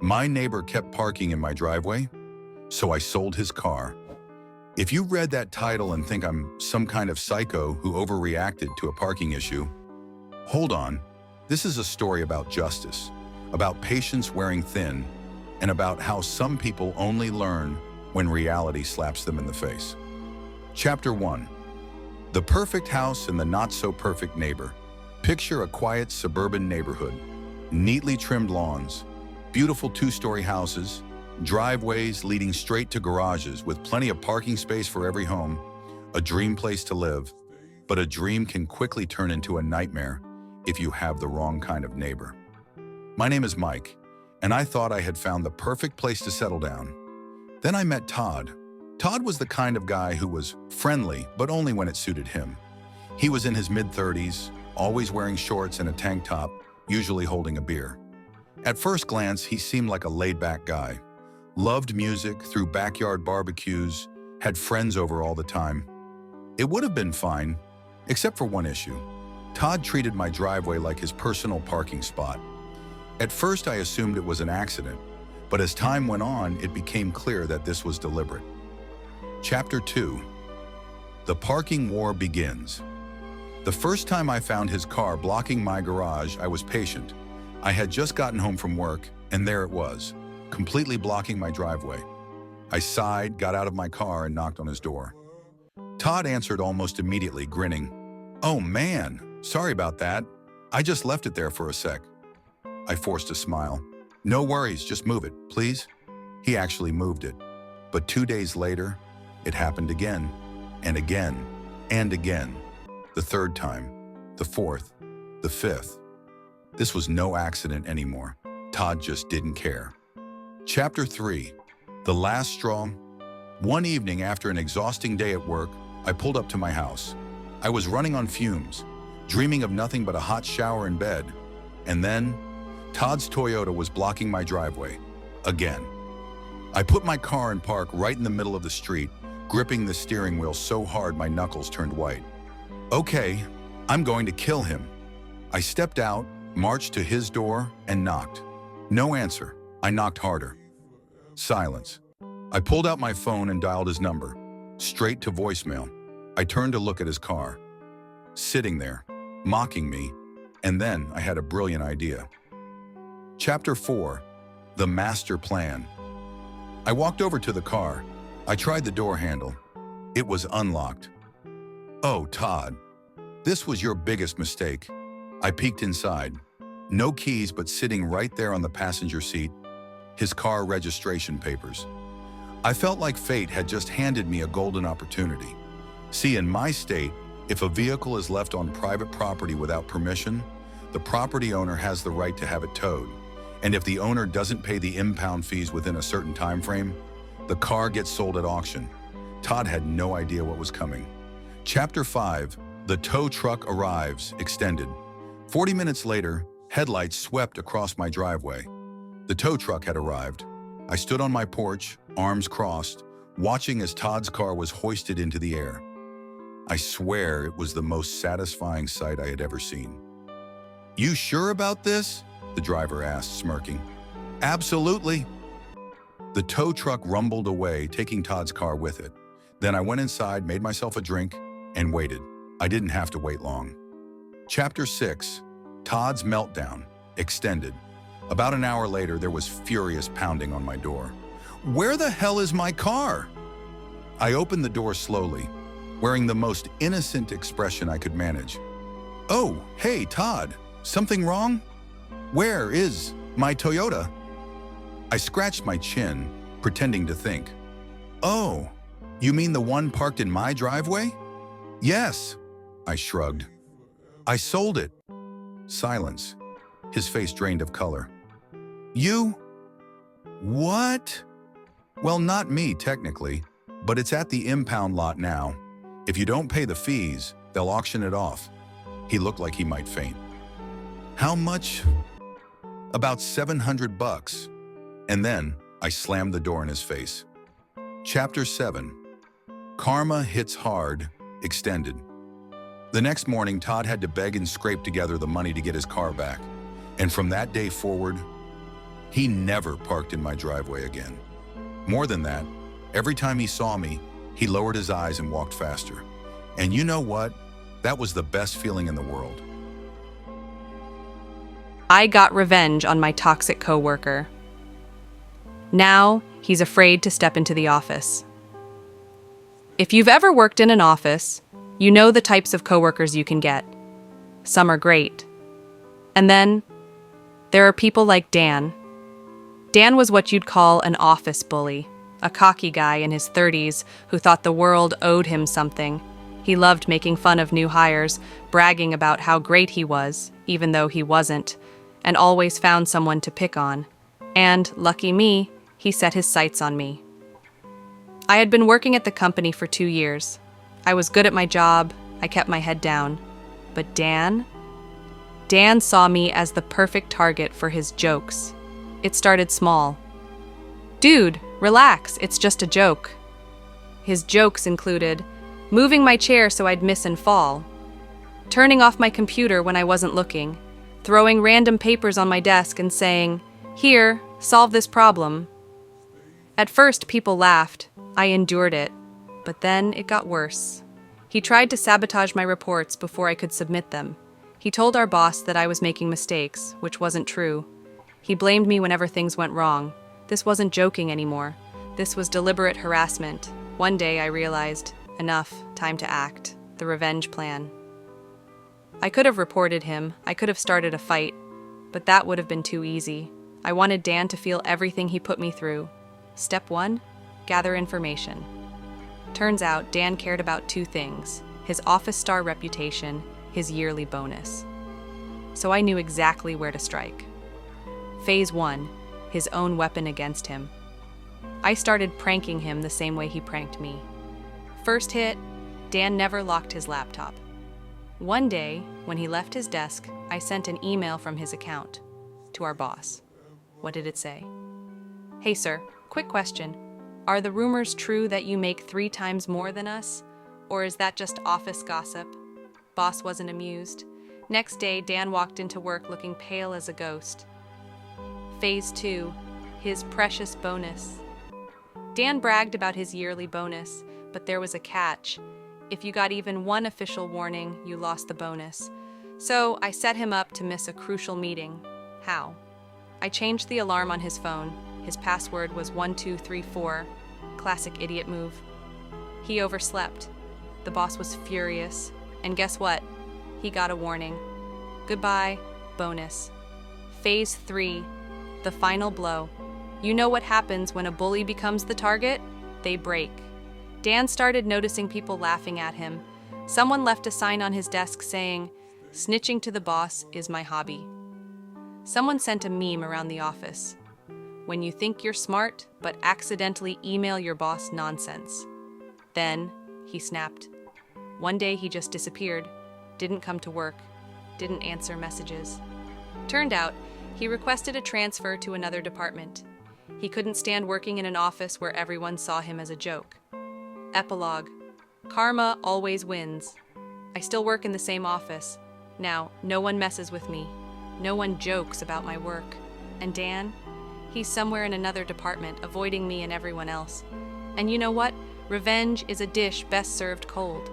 My neighbor kept parking in my driveway, so I sold his car. If you read that title and think I'm some kind of psycho who overreacted to a parking issue, hold on. This is a story about justice, about patience wearing thin, and about how some people only learn when reality slaps them in the face. Chapter 1. The perfect house and the not-so-perfect neighbor. Picture a quiet suburban neighborhood, neatly trimmed lawns, beautiful two-story houses, driveways leading straight to garages with plenty of parking space for every home, a dream place to live. But a dream can quickly turn into a nightmare if you have the wrong kind of neighbor. My name is Mike, and I thought I had found the perfect place to settle down. Then I met Todd. Todd was the kind of guy who was friendly, but only when it suited him. He was in his mid-30s, always wearing shorts and a tank top, usually holding a beer. At first glance, he seemed like a laid-back guy. Loved music, threw backyard barbecues, had friends over all the time. It would have been fine, except for one issue. Todd treated my driveway like his personal parking spot. At first, I assumed it was an accident, but as time went on, it became clear that this was deliberate. Chapter 2. The parking war begins. The first time I found his car blocking my garage, I was patient. I had just gotten home from work, and there it was, completely blocking my driveway. I sighed, got out of my car, and knocked on his door. Todd answered almost immediately, grinning. "Oh man, sorry about that. I just left it there for a sec." I forced a smile. "No worries, just move it, please." He actually moved it. But 2 days later, it happened again, and again, and again. The third time, the fourth, the fifth. This was no accident anymore. Todd just didn't care. Chapter 3. The last straw. One evening after an exhausting day at work, I pulled up to my house. I was running on fumes, dreaming of nothing but a hot shower in bed. And then, Todd's Toyota was blocking my driveway. Again. I put my car in park right in the middle of the street, gripping the steering wheel so hard my knuckles turned white. Okay, I'm going to kill him. I stepped out, marched to his door, and knocked. No answer. I knocked harder. Silence. I pulled out my phone and dialed his number. Straight to voicemail. I turned to look at his car. Sitting there, mocking me, and then I had a brilliant idea. Chapter 4. The Master Plan. I walked over to the car. I tried the door handle. It was unlocked. "Oh, Todd, this was your biggest mistake." I peeked inside. No keys, but sitting right there on the passenger seat, his car registration papers. I felt like fate had just handed me a golden opportunity. See, in my state, if a vehicle is left on private property without permission, the property owner has the right to have it towed. And if the owner doesn't pay the impound fees within a certain time frame, the car gets sold at auction. Todd had no idea what was coming. Chapter 5. The tow truck arrives, extended. 40 minutes later, headlights swept across my driveway. The tow truck had arrived. I stood on my porch, arms crossed, watching as Todd's car was hoisted into the air. I swear it was the most satisfying sight I had ever seen. "You sure about this?" the driver asked, smirking. "Absolutely." The tow truck rumbled away, taking Todd's car with it. Then I went inside, made myself a drink, and waited. I didn't have to wait long. Chapter 6. Todd's Meltdown, extended. About an hour later, there was furious pounding on my door. "Where the hell is my car?" I opened the door slowly, wearing the most innocent expression I could manage. "Oh, hey, Todd, something wrong? Where is my Toyota?" I scratched my chin, pretending to think. "Oh, you mean the one parked in my driveway?" "Yes," I shrugged. "I sold it." Silence. His face drained of color. "You? What?" "Well, not me, technically, but it's at the impound lot now. If you don't pay the fees, they'll auction it off." He looked like he might faint. "How much?" "About $700. And then I slammed the door in his face. Chapter 7. Karma Hits Hard, extended. The next morning, Todd had to beg and scrape together the money to get his car back. And from that day forward, He never parked in my driveway again. More than that, every time he saw me, he lowered his eyes and walked faster. And you know what? That was the best feeling in the world. I got revenge on my toxic coworker. Now, he's afraid to step into the office. If you've ever worked in an office, you know the types of coworkers you can get. Some are great. And then, there are people like Dan. Dan was what you'd call an office bully, a cocky guy in his 30s who thought the world owed him something. He loved making fun of new hires, bragging about how great he was, even though he wasn't, and always found someone to pick on. And, lucky me, he set his sights on me. I had been working at the company for 2 years. I was good at my job, I kept my head down. But Dan saw me as the perfect target for his jokes. It started small. "Dude, relax, it's just a joke." His jokes included moving my chair so I'd miss and fall, turning off my computer when I wasn't looking, throwing random papers on my desk and saying, "Here, solve this problem." At first, people laughed. I endured it. But then it got worse. He tried to sabotage my reports before I could submit them. He told our boss that I was making mistakes, which wasn't true. He blamed me whenever things went wrong. This wasn't joking anymore. This was deliberate harassment. One day I realized, enough, time to act. The revenge plan. I could have reported him, I could have started a fight, but that would have been too easy. I wanted Dan to feel everything he put me through. Step 1, gather information. Turns out Dan cared about 2 things: his office star reputation, his yearly bonus. So I knew exactly where to strike. Phase 1, his own weapon against him. I started pranking him the same way he pranked me. First hit, Dan never locked his laptop. One day, when he left his desk, I sent an email from his account to our boss. What did it say? "Hey sir, quick question. Are the rumors true that you make 3 times more than us? Or is that just office gossip?" Boss wasn't amused. Next day, Dan walked into work looking pale as a ghost. Phase 2, his precious bonus. Dan bragged about his yearly bonus, but there was a catch. If you got even 1 official warning, you lost the bonus. So I set him up to miss a crucial meeting. How? I changed the alarm on his phone. His password was 1234. Classic idiot move. He overslept. The boss was furious. And guess what? He got a warning. Goodbye, bonus. Phase 3, the final blow. You know what happens when a bully becomes the target? They break. Dan started noticing people laughing at him. Someone left a sign on his desk saying, "Snitching to the boss is my hobby." Someone sent a meme around the office. When you think you're smart, but accidentally email your boss nonsense. Then, he snapped. One day he just disappeared, didn't come to work, didn't answer messages. Turned out, he requested a transfer to another department. He couldn't stand working in an office where everyone saw him as a joke. Epilogue. Karma always wins. I still work in the same office. Now, no one messes with me. No one jokes about my work. And Dan? He's somewhere in another department, avoiding me and everyone else. And you know what? Revenge is a dish best served cold.